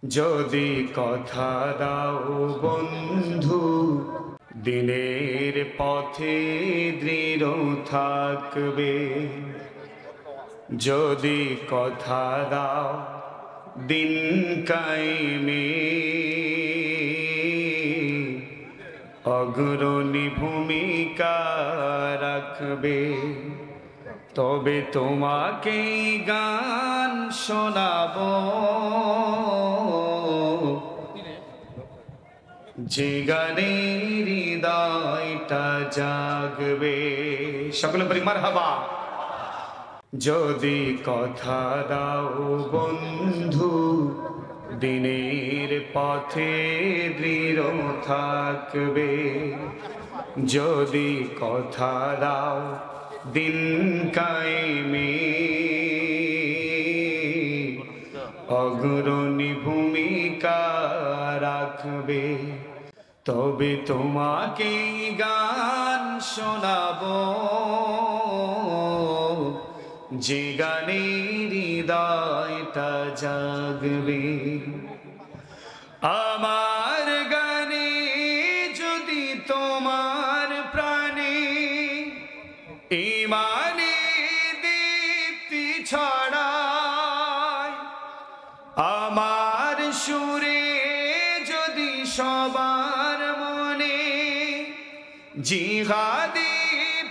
যদি কথা দাও বন্ধু দিনের পথে দৃঢ় থাকবে, যদি কথা দাও দিন কায়েমে অগ্রণী ভূমিকা রাখবে, তবে তোমাকে গান শোনাবো যে গানে হৃদয়টা জাগবে। সকলে বলি মারহাবা। যদি কথা দাও বন্ধু দিনের পথে দৃঢ় থাকবে, যদি কথা দাও দিন কায়েমে অগ্রণী ভূমিকা রাখবে, তবে তোমাকে গান শোনাবো যে গানে হৃদয়টা জাগবে। আমার গানে যদি তোমার প্রাণে ঈমানে দীপ্তি ছড়ায়, আমার সুরে যদি সবার মনে জিহাদি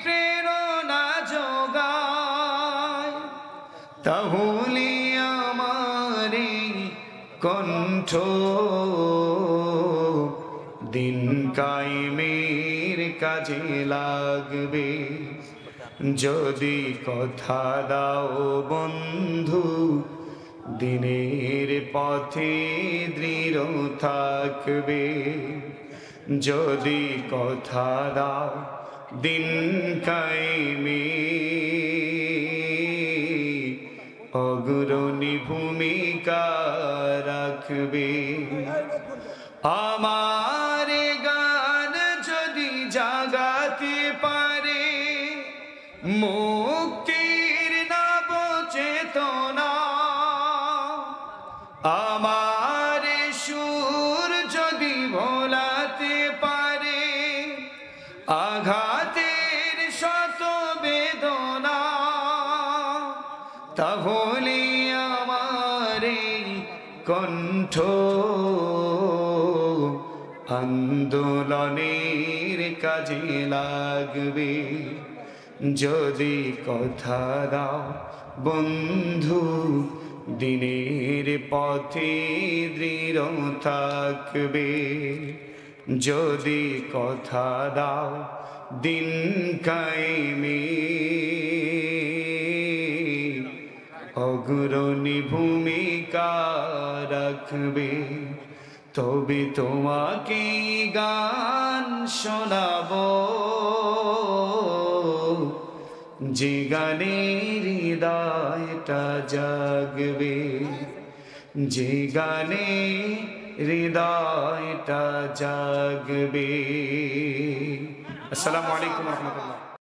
প্রেরণা যোগায়, তাহলে আমার কণ্ঠ দিন কায়েমের কাজে লাগবে। যদি কথা দাও বন্ধু দিনের পথে দৃঢ় থাকবে, যদি কথা দাও দিন কায়েমে অগ্রণী ভূমিকা রাখবে। আমার গান যদি জাগাতে পারে মুক্তির নব চেতনা, আমার সুর যদি ভোলাতে পারে আঘাতের শত বেদনা, তাহলে আমার কণ্ঠ আন্দোলনের কাজে লাগবে। যদি কথা দাও বন্ধু দিনের পথে দৃঢ় থাকবে, যদি কথা দাও দিন কায়েমে অগ্রণী ভূমিকা রাখবে, তবে তোমাকে গান শোনাবো যে গানে হৃদয়টা জাগবে, যে গানে হৃদয়টা জাগবে। আসসালামু আলাইকুম ওয়া রাহমাতুল্লাহ।